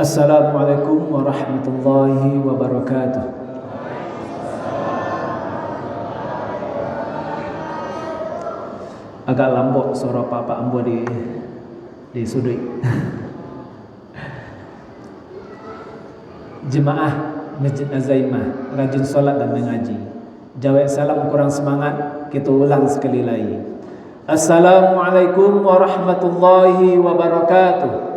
Assalamualaikum warahmatullahi wabarakatuh. Agak lambok suara Pak Ambo di sudut. Jemaah Masjid Azaimah, rajin sholat dan mengaji. Jawab salam kurang semangat, kita ulang sekali lagi. Assalamualaikum warahmatullahi wabarakatuh.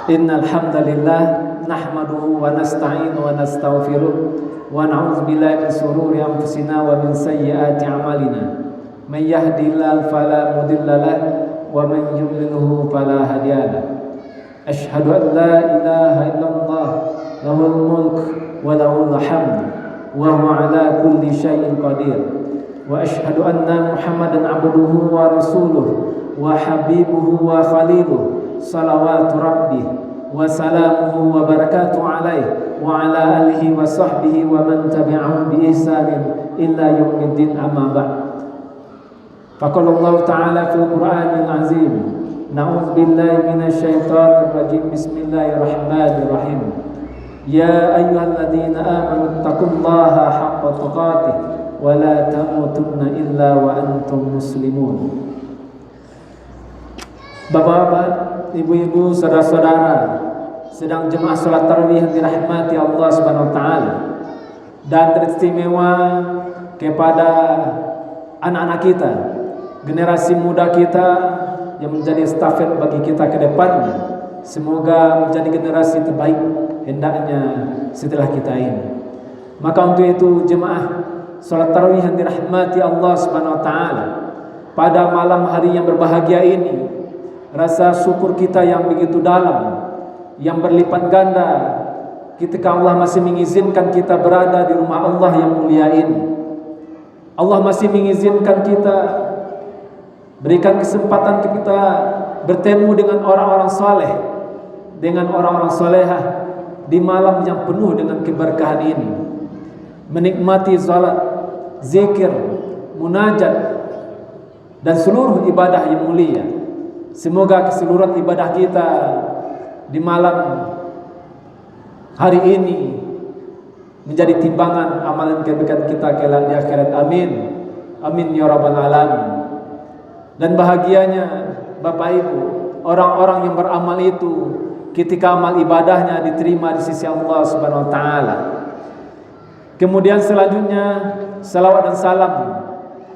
Innal hamdalillah nahmaduhu wa nasta'inuhu wa nastaghfiruh wa na'udzu billahi min shururi anfusina wa min sayyiati a'malina. May yahdihillahu fala mudilla lahu wa man yudlilhu fala hadiya lahu. Asyhadu an la ilaha illallah lahul mulk wa lahul hamd wa huwa ala kulli syai'in qadir. Wa asyhadu anna Muhammadan abduhu wa rasuluh wa habibuhu wa khaliluh. Salawatu Rabbi wa salamuhu wa barakatuh alaihi wa ala alihi wa sahbihi wa man tabi'ahum bi ihsanin illa yaumiddin, amma ba'd. Faqala Allah Ta'ala fil Qur'anil Azim, na'udzu billahi minasy syaithanir rajim. Bismillahirrahmanirrahim. Ya ayyuhalladzina amanu taqullaha haqqa tuqatih wa la tamutunna illa wa antum muslimun. Bapak-bapak, ibu-ibu, saudara-saudara, sedang jemaah salat tarawih yang dirahmati Allah Subhanahu wa taala, dan teristimewa kepada anak-anak kita, generasi muda kita yang menjadi estafet bagi kita ke depannya. Semoga menjadi generasi terbaik hendaknya setelah kita ini. Maka untuk itu jemaah salat tarawih yang dirahmati Allah Subhanahu wa taala, pada malam hari yang berbahagia ini, rasa syukur kita yang begitu dalam, yang berlipat ganda ketika Allah masih mengizinkan kita berada di rumah Allah yang mulia ini. Allah masih mengizinkan kita, berikan kesempatan kita bertemu dengan orang-orang saleh, dengan orang-orang salehah di malam yang penuh dengan keberkahan ini, menikmati salat, zikir, munajat, dan seluruh ibadah yang mulia. Semoga keseluruhan ibadah kita di malam hari ini menjadi timbangan amalan kebaikan kita kelak di akhirat. Amin. Amin ya rabbal alamin. Dan bahagianya Bapak Ibu, orang-orang yang beramal itu ketika amal ibadahnya diterima di sisi Allah Subhanahu wa taala. Kemudian selanjutnya salawat dan salam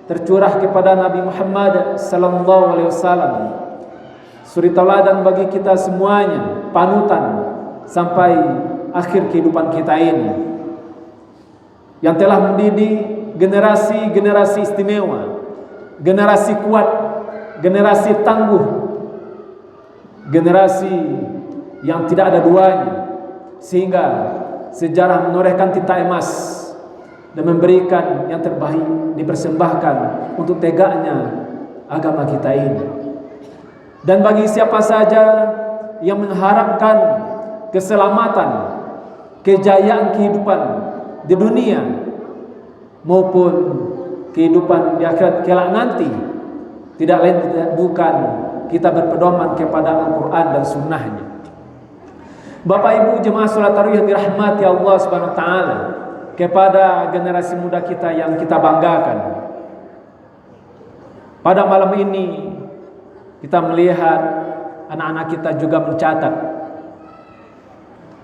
tercurah kepada Nabi Muhammad sallallahu alaihi wasallam, suri tauladan bagi kita semuanya, panutan sampai akhir kehidupan kita ini, yang telah mendidik generasi-generasi istimewa, generasi kuat, generasi tangguh, generasi yang tidak ada duanya, sehingga sejarah menorehkan tinta emas dan memberikan yang terbaik, dipersembahkan untuk tegaknya agama kita ini. Dan bagi siapa saja yang mengharapkan keselamatan, kejayaan kehidupan di dunia maupun kehidupan di akhirat kelak nanti, tidak lain bukan kita berpedoman kepada Al-Quran dan Sunnahnya. Bapak Ibu jemaah salat tarawih yang dirahmati Allah Subhanahu wa taala, kepada generasi muda kita yang kita banggakan, pada malam ini kita melihat anak-anak kita juga mencatat.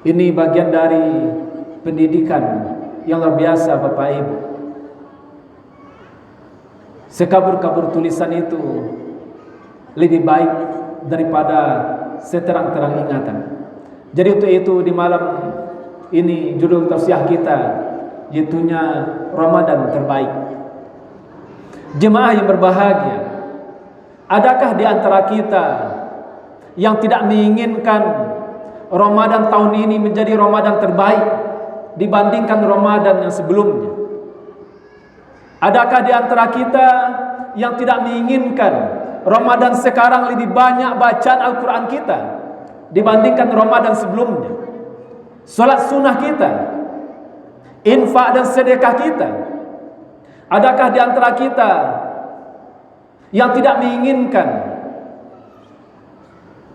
Ini bagian dari pendidikan yang luar biasa Bapak Ibu. Sekabur-kabur tulisan itu lebih baik daripada seterang-terang ingatan. Jadi untuk itu di malam ini judul tausiah kita yaitunya Ramadan terbaik. Jemaah yang berbahagia, adakah di antara kita yang tidak menginginkan Ramadan tahun ini menjadi Ramadan terbaik dibandingkan Ramadan yang sebelumnya? Adakah di antara kita yang tidak menginginkan Ramadan sekarang lebih banyak bacaan Al-Quran kita dibandingkan Ramadan sebelumnya? Salat sunnah kita, infak dan sedekah kita. Adakah di antara kita yang tidak menginginkan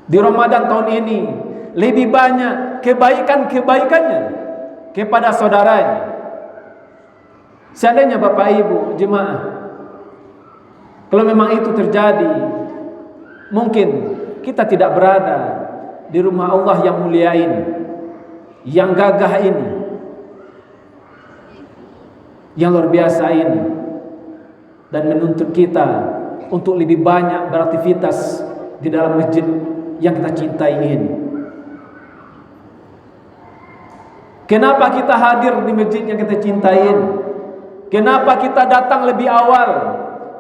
di Ramadan tahun ini lebih banyak kebaikan-kebaikannya kepada saudaranya. Seandainya Bapak Ibu jemaah, kalau memang itu terjadi, mungkin kita tidak berada di rumah Allah yang mulia ini, yang gagah ini, yang luar biasa ini, dan menuntut kita untuk lebih banyak beraktivitas di dalam masjid yang kita cintai ini. Kenapa kita hadir di masjid yang kita cintai ini? Kenapa kita datang lebih awal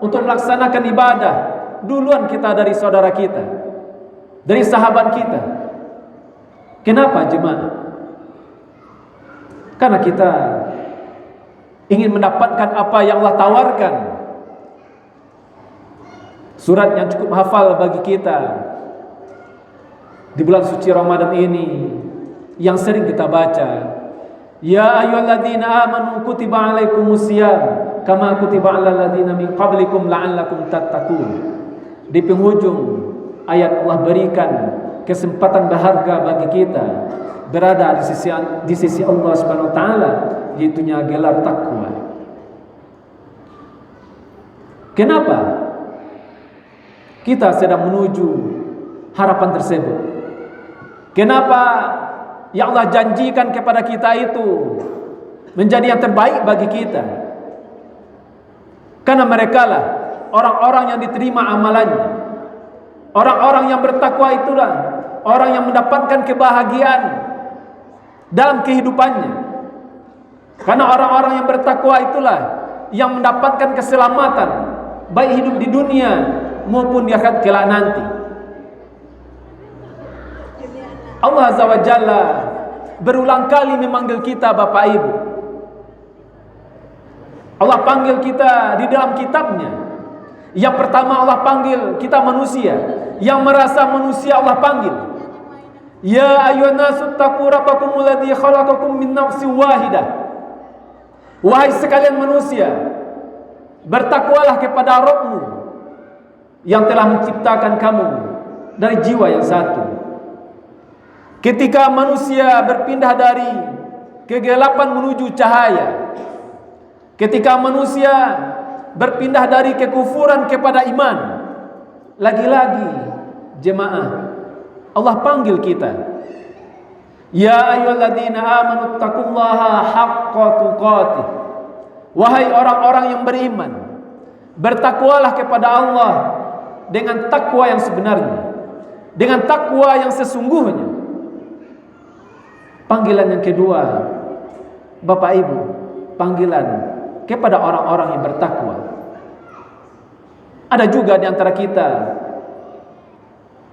untuk melaksanakan ibadah duluan kita dari saudara kita, dari sahabat kita? Kenapa jemaah? Karena kita ingin mendapatkan apa yang Allah tawarkan. Surat yang cukup hafal bagi kita di bulan suci Ramadan ini, yang sering kita baca, ya ayyuhalladzina amanu kutiba alaikumusiyam kama kutiba alal ladzina min qablikum la'allakum tattaqun. Di penghujung ayat Allah berikan kesempatan berharga bagi kita berada di sisi Allah Subhanahu wa taala, yaitu gelar takwa. Kenapa kita sedang menuju harapan tersebut? Kenapa yang Allah janjikan kepada kita itu menjadi yang terbaik bagi kita? Karena merekalah orang-orang yang diterima amalannya. Orang-orang yang bertakwa itulah orang yang mendapatkan kebahagiaan dalam kehidupannya. Karena orang-orang yang bertakwa itulah yang mendapatkan keselamatan baik hidup di dunia maupun di akhirat kelak nanti. Allah Azza wa Jalla berulang kali memanggil kita Bapak Ibu. Allah panggil kita di dalam kitabnya. Yang pertama Allah panggil kita manusia, yang merasa manusia Allah panggil. Ya ayyuhan nasu taqu rabbakumul ladzi khalaqakum min nafsin wahidah. Wahai sekalian manusia, bertakwalah kepada Rabbmu yang telah menciptakan kamu dari jiwa yang satu. Ketika manusia berpindah dari kegelapan menuju cahaya, ketika manusia berpindah dari kekufuran kepada iman, lagi-lagi jemaah Allah panggil kita. Ya ayyuhalladzina amanu taqullaha haqqa tuqatih. Wahai orang-orang yang beriman, bertakwalah kepada Allah dengan takwa yang sebenarnya, dengan takwa yang sesungguhnya. Panggilan yang kedua, Bapak Ibu, panggilan kepada orang-orang yang bertakwa. Ada juga di antara kita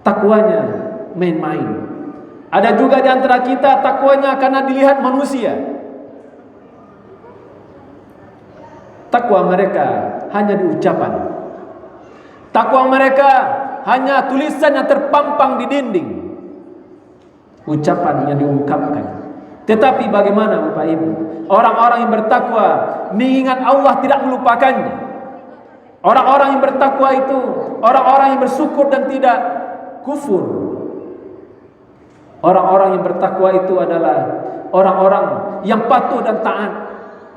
takwanya main-main. Ada juga di antara kita takwanya karena dilihat manusia. Takwa mereka hanya di ucapan. Takwa mereka hanya tulisan yang terpampang di dinding. Ucapan yang diungkapkan. Tetapi bagaimana Bapak Ibu? Orang-orang yang bertakwa mengingat Allah tidak melupakannya. Orang-orang yang bertakwa itu orang-orang yang bersyukur dan tidak kufur. Orang-orang yang bertakwa itu adalah orang-orang yang patuh dan taat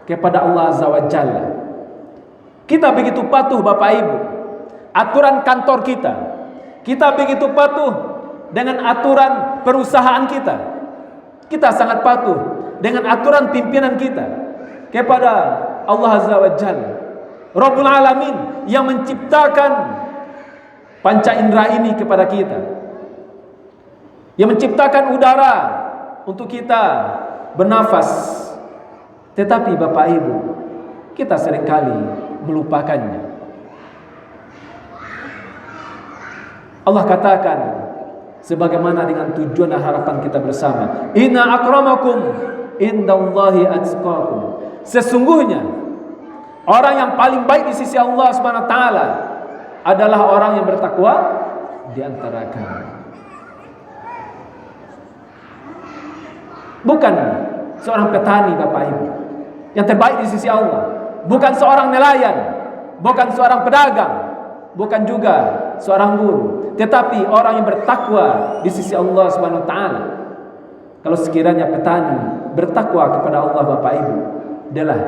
kepada Allah Azza wa Jalla. Kita begitu patuh Bapak Ibu aturan kantor kita. Kita begitu patuh dengan aturan perusahaan kita. Kita sangat patuh dengan aturan pimpinan kita kepada Allah Azza wa Jalla, Rabbul Alamin yang menciptakan panca indera ini kepada kita, yang menciptakan udara untuk kita bernafas. Tetapi Bapak Ibu, kita seringkali melupakannya. Allah katakan sebagaimana dengan tujuan dan harapan kita bersama, inna akramakum indallahi atqakum. Sesungguhnya orang yang paling baik di sisi Allah Subhanahu wa taala adalah orang yang bertakwa di antara kamu. Bukan seorang petani Bapak Ibu yang terbaik di sisi Allah, bukan seorang nelayan, bukan seorang pedagang, bukan juga seorang guru, tetapi orang yang bertakwa di sisi Allah Subhanahu wa taala. Kalau sekiranya petani bertakwa kepada Allah Bapak Ibu, adalah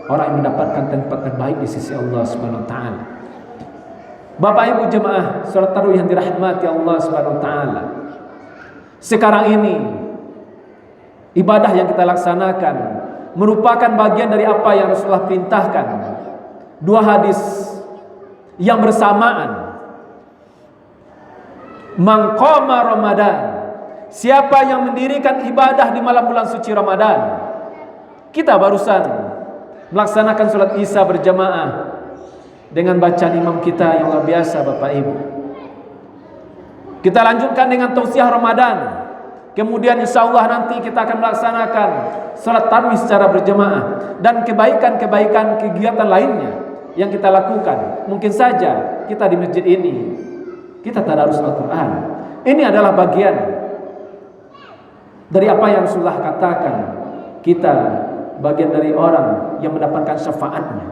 orang yang mendapatkan tempat terbaik di sisi Allah Subhanahu wa taala. Bapak Ibu jemaah salat tarawih yang dirahmati Allah Subhanahu wa taala. Sekarang ini ibadah yang kita laksanakan merupakan bagian dari apa yang Rasulullah perintahkan. Dua hadis yang bersamaan. Man qama Ramadan, siapa yang mendirikan ibadah di malam bulan suci Ramadan. Kita barusan melaksanakan salat Isya berjamaah dengan bacaan imam kita yang luar biasa Bapak Ibu. Kita lanjutkan dengan tausiah Ramadan. Kemudian insyaallah nanti kita akan melaksanakan salat tarawih secara berjamaah dan kebaikan-kebaikan kegiatan lainnya yang kita lakukan. Mungkin saja kita di masjid ini kita tadarus Al-Qur'an. Ini adalah bagian dari apa yang Rasulullah katakan. Kita bagian dari orang yang mendapatkan syafaatnya.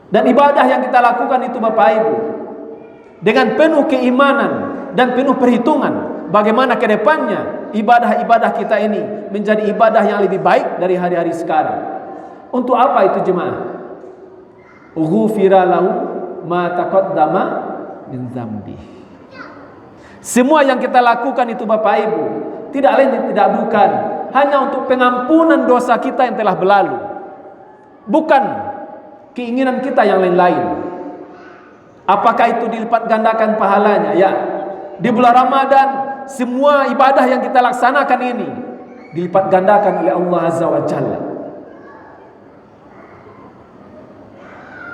Dan ibadah yang kita lakukan itu Bapak Ibu dengan penuh keimanan dan penuh perhitungan bagaimana ke depannya ibadah-ibadah kita ini menjadi ibadah yang lebih baik dari hari-hari sekarang. Untuk apa itu jemaah? Ghufira lahu ma taqaddama min dzambi. Semua yang kita lakukan itu Bapak Ibu tidak lain dan tidak bukan hanya untuk pengampunan dosa kita yang telah berlalu. Bukan keinginan kita yang lain-lain. Apakah itu dilipat gandakan pahalanya? Ya. Di bulan Ramadan semua ibadah yang kita laksanakan ini dilipat gandakan oleh Allah Azza wa Jalla.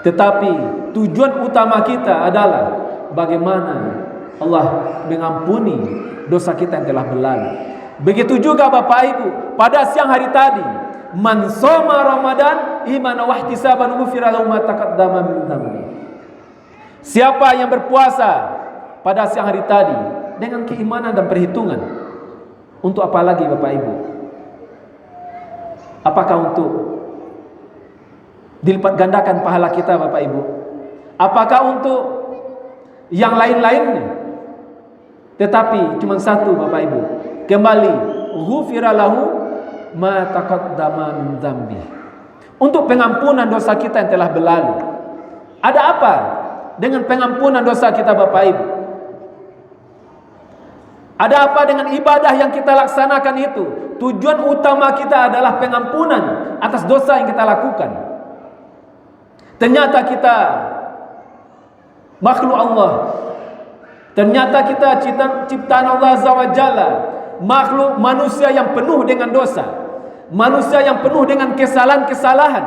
Tetapi tujuan utama kita adalah bagaimana Allah mengampuni dosa kita yang telah berlalu. Begitu juga Bapak Ibu pada siang hari tadi, man shoma Ramadan imanan wa ihtisaban ghufira lahu ma taqaddama min dzambi. Siapa yang berpuasa pada siang hari tadi dengan keimanan dan perhitungan, untuk apa lagi Bapak Ibu? Apakah untuk dilipat gandakan pahala kita Bapak Ibu? Apakah untuk yang lain-lainnya? Tetapi cuma satu Bapak Ibu, kembali ghufira lahu ma taqaddama min dzambi. Untuk pengampunan dosa kita yang telah berlalu. Ada apa dengan pengampunan dosa kita Bapak Ibu? Ada apa dengan ibadah yang kita laksanakan itu? Tujuan utama kita adalah pengampunan atas dosa yang kita lakukan. Ternyata kita makhluk Allah. Ternyata kita ciptaan Allah Azza wa Jalla, makhluk manusia yang penuh dengan dosa, manusia yang penuh dengan kesalahan-kesalahan.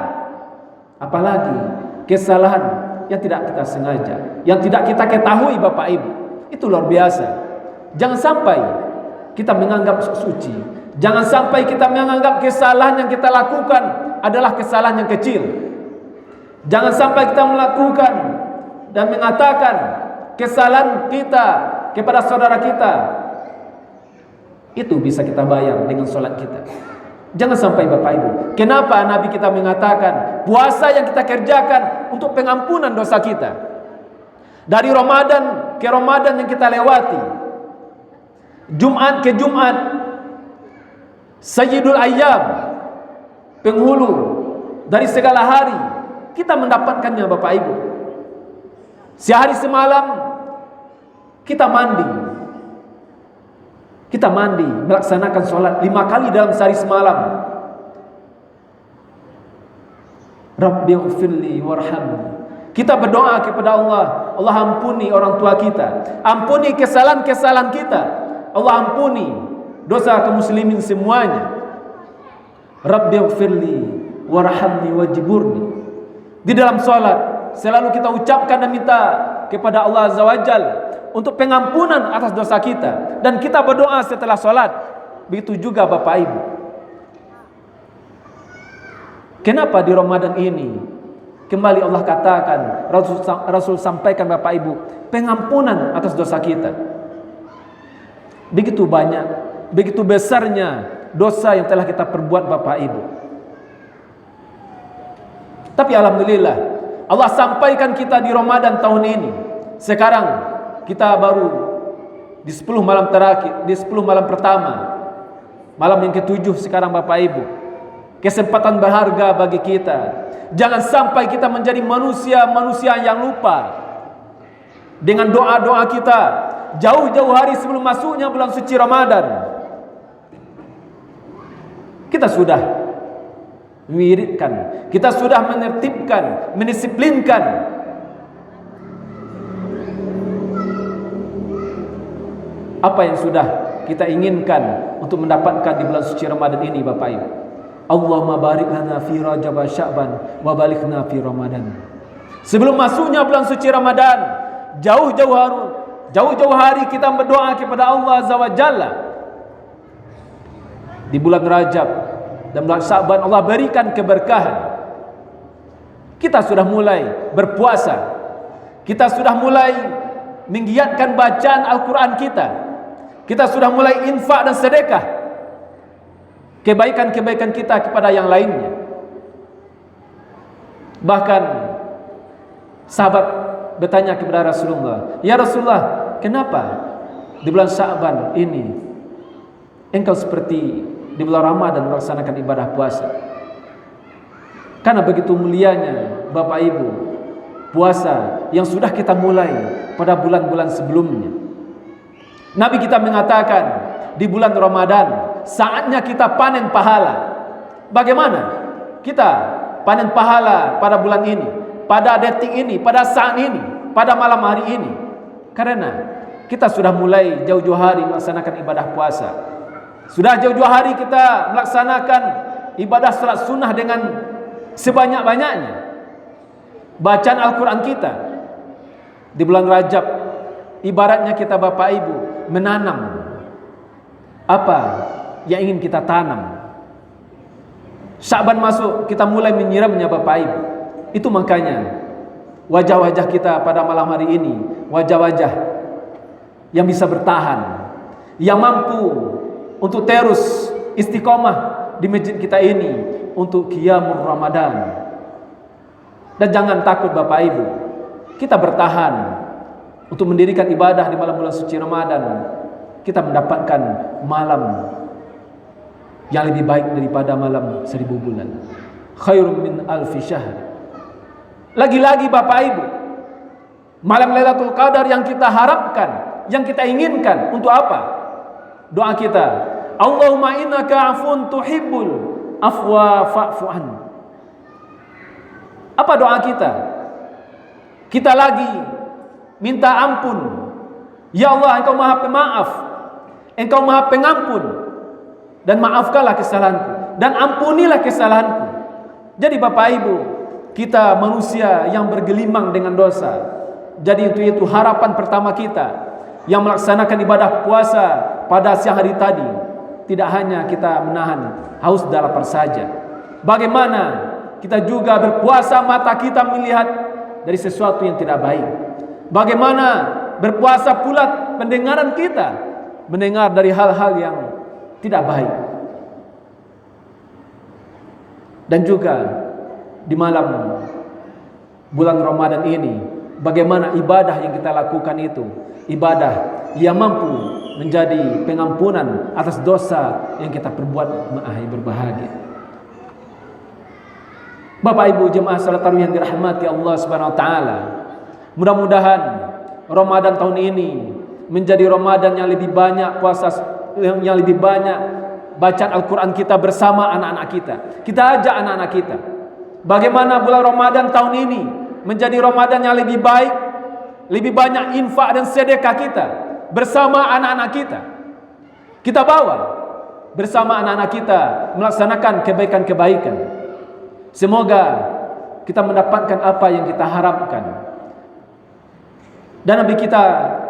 Apalagi kesalahan yang tidak kita sengaja, yang tidak kita ketahui Bapak Ibu. Itu luar biasa. Jangan sampai kita menganggap suci. Jangan sampai kita menganggap kesalahan yang kita lakukan adalah kesalahan yang kecil. Jangan sampai kita melakukan dan mengatakan kesalahan kita kepada saudara kita itu bisa kita bayar dengan sholat kita. Jangan sampai Bapak Ibu. Kenapa Nabi kita mengatakan puasa yang kita kerjakan untuk pengampunan dosa kita, dari Ramadan ke Ramadan yang kita lewati, Jumat ke Jumat, Sayyidul Ayyam, penghulu dari segala hari, kita mendapatkannya Bapak Ibu. Sehari semalam kita mandi, melaksanakan sholat 5 kali dalam sehari semalam. Rabbighfirli warhamni. Kita berdoa kepada Allah, Allah ampuni orang tua kita, ampuni kesalahan-kesalahan kita, Allah ampuni dosa kaum muslimin semuanya. Rabbighfirli warhamni wajburni. Di dalam salat selalu kita ucapkan dan minta kepada Allah Azza wa Jalla untuk pengampunan atas dosa kita, dan kita berdoa setelah salat. Begitu juga Bapak Ibu. Kenapa di Ramadan ini kembali Allah katakan, Rasul sampaikan Bapak Ibu, pengampunan atas dosa kita. Begitu banyak, begitu besarnya dosa yang telah kita perbuat Bapak Ibu. Tapi alhamdulillah, Allah sampaikan kita di Ramadan tahun ini. Sekarang kita baru di 10 malam terakhir, di 10 malam pertama, malam yang ke-7 sekarang Bapak Ibu. Kesempatan berharga bagi kita. Jangan sampai kita menjadi manusia yang lupa dengan doa-doa kita jauh-jauh hari sebelum masuknya bulan suci Ramadan. Kita sudah wiridkan, kita sudah menertibkan, mendisiplinkan apa yang sudah kita inginkan untuk mendapatkan di bulan suci Ramadan ini Bapak Ibu. Allahumma barik lana fi Rajab wa Sya'ban wa balighna fi Ramadan. Sebelum masuknya bulan suci Ramadan, jauh-jauh hari kita berdoa kepada Allah Azza wa Jalla. Di bulan Rajab dan bulan Sya'ban Allah berikan keberkahan. Kita sudah mulai berpuasa. Kita sudah mulai menggiatkan bacaan Al-Quran kita. Kita sudah mulai infak dan sedekah. Kebaikan-kebaikan kita kepada yang lainnya. Bahkan sahabat bertanya kepada Rasulullah, "Ya Rasulullah, kenapa di bulan Sya'ban ini engkau seperti di bulan Ramadan melaksanakan ibadah puasa?" Karena begitu mulianya Bapak Ibu puasa yang sudah kita mulai pada bulan-bulan sebelumnya. Nabi kita mengatakan di bulan Ramadan saatnya kita panen pahala. Bagaimana kita panen pahala pada bulan ini, pada detik ini, pada saat ini, pada malam hari ini? Karena kita sudah mulai jauh-jauh hari melaksanakan ibadah puasa. Sudah jauh-jauh hari kita melaksanakan ibadah salat sunnah dengan sebanyak-banyaknya. Bacaan Al-Quran kita di bulan Rajab ibaratnya kita Bapak Ibu menanam apa yang ingin kita tanam. Sya'ban masuk kita mulai menyiramnya Bapak Ibu. Itu makanya wajah-wajah kita pada malam hari ini wajah-wajah yang bisa bertahan, yang mampu untuk terus istiqomah di masjid kita ini untuk qiyamul Ramadan. Dan jangan takut Bapak Ibu, kita bertahan untuk mendirikan ibadah di malam bulan suci Ramadan. Kita mendapatkan malam yang lebih baik daripada malam 1000 bulan. Khairum min alfi syahr. Lagi-lagi Bapak Ibu, malam Lailatul Qadar yang kita harapkan, yang kita inginkan untuk apa? Doa kita, Allahumma innaka afun tuhibbul afwa fa'fu an. Apa doa kita? Kita lagi minta ampun. Ya Allah, Engkau Maha Pemaaf, Engkau Maha Pengampun, dan maafkanlah kesalahanku dan ampunilah kesalahanku. Jadi Bapak Ibu, kita manusia yang bergelimang dengan dosa. Jadi itu harapan pertama kita yang melaksanakan ibadah puasa pada siang hari tadi. Tidak hanya kita menahan haus dan lapar saja. Bagaimana kita juga berpuasa mata kita melihat dari sesuatu yang tidak baik. Bagaimana berpuasa pula pendengaran kita mendengar dari hal-hal yang tidak baik. Dan juga di malam bulan Ramadan ini, bagaimana ibadah yang kita lakukan itu ibadah yang mampu menjadi pengampunan atas dosa yang kita perbuat berbahagia. Bapak Ibu jemaah salat tarawih yang dirahmati Allah Subhanahu wa taala, mudah-mudahan Ramadan tahun ini menjadi Ramadan yang lebih banyak puasa, yang lebih banyak bacaan Al-Quran kita bersama anak-anak kita. Kita ajak anak-anak kita, bagaimana bulan Ramadan tahun ini menjadi Ramadan yang lebih baik, lebih banyak infak dan sedekah kita bersama anak-anak kita. Kita bawa bersama anak-anak kita melaksanakan kebaikan-kebaikan. Semoga kita mendapatkan apa yang kita harapkan. Dan Nabi kita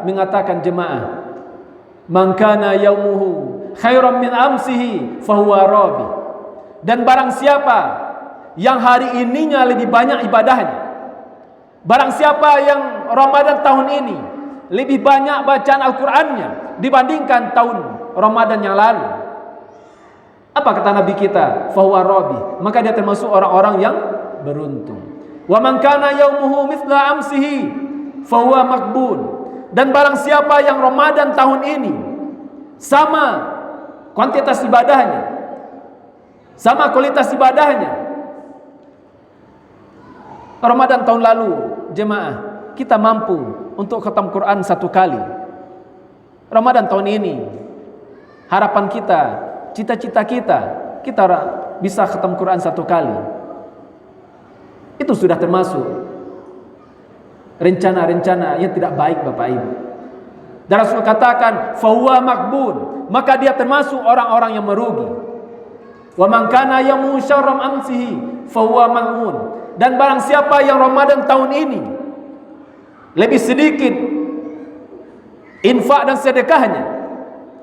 mengatakan jemaah, man kana yaumuhu khairan min amsihi fahuwa rabi. Dan barang siapa yang hari ininya lebih banyak ibadahnya, barang siapa yang Ramadan tahun ini lebih banyak bacaan Al-Qur'annya dibandingkan tahun Ramadan yang lalu, apa kata Nabi kita? Fahuwa rabi. Maka dia termasuk orang-orang yang beruntung. Wa man kana yaumuhu mithla amsihi fahuwa maqbul. Dan barang siapa yang Ramadan tahun ini sama kuantitas ibadahnya, sama kualitas ibadahnya Ramadan tahun lalu, jemaah, kita mampu untuk khatam Quran 1 kali. Ramadan tahun ini, harapan kita, cita-cita kita bisa khatam Quran 1 kali. Itu sudah termasuk rencana-rencana yang tidak baik, Bapak Ibu. Dan Rasul katakan, fahuwa makbul, maka dia termasuk orang-orang yang merugi. Wa man kana yamu syarram amsihi fahuwa mal'un. Dan barang siapa yang Ramadan tahun ini lebih sedikit infak dan sedekahnya,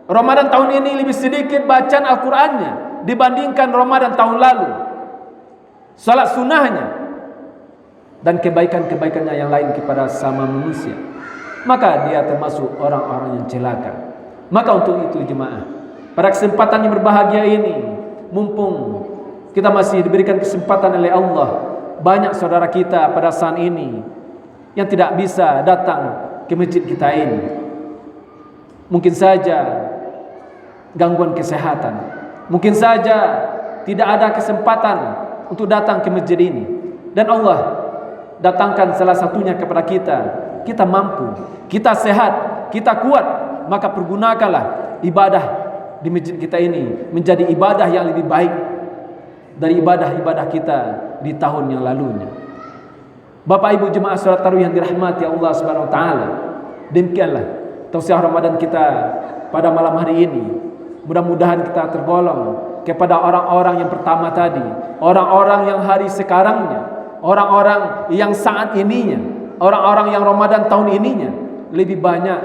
Ramadan tahun ini lebih sedikit bacaan Al-Qur'annya dibandingkan Ramadan tahun lalu, salat sunnahnya dan kebaikan-kebaikannya yang lain kepada sama manusia, maka dia termasuk orang-orang yang celaka. Maka untuk itu jemaah, pada kesempatan yang berbahagia ini, mumpung kita masih diberikan kesempatan oleh Allah, banyak saudara kita pada saat ini yang tidak bisa datang ke masjid kita ini. Mungkin saja gangguan kesehatan, mungkin saja tidak ada kesempatan untuk datang ke masjid ini. Dan Allah datangkan salah satunya kepada kita. Kita mampu, kita sehat, kita kuat, maka pergunakanlah ibadah di masjid kita ini menjadi ibadah yang lebih baik dari ibadah-ibadah kita di tahun yang lalunya. Bapak Ibu jemaah salat tarawih yang dirahmati Allah Subhanahu wa taala, demikianlah tausiah Ramadan kita pada malam hari ini. Mudah-mudahan kita tergolong kepada orang-orang yang pertama tadi, orang-orang yang hari sekarangnya, orang-orang yang saat ininya, orang-orang yang Ramadan tahun ininya lebih banyak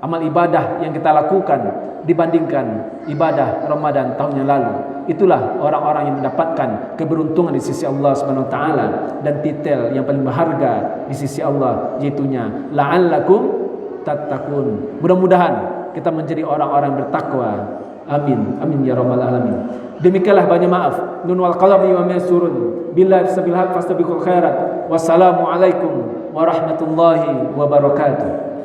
amal ibadah yang kita lakukan dibandingkan ibadah Ramadan tahun yang lalu. Itulah orang-orang yang mendapatkan keberuntungan di sisi Allah Subhanahu wa taala dan titel yang paling berharga di sisi Allah, yaitunya la'allakum tattaqun. Mudah-mudahan kita menjadi orang-orang bertakwa. Amin. Amin ya rabbal alamin. Demikianlah, banyak maaf. Nun wal qalami wa ma yasurun. Billahi sabil haq fastabiqul khairat. Wassalamu alaikum warahmatullahi wabarakatuh.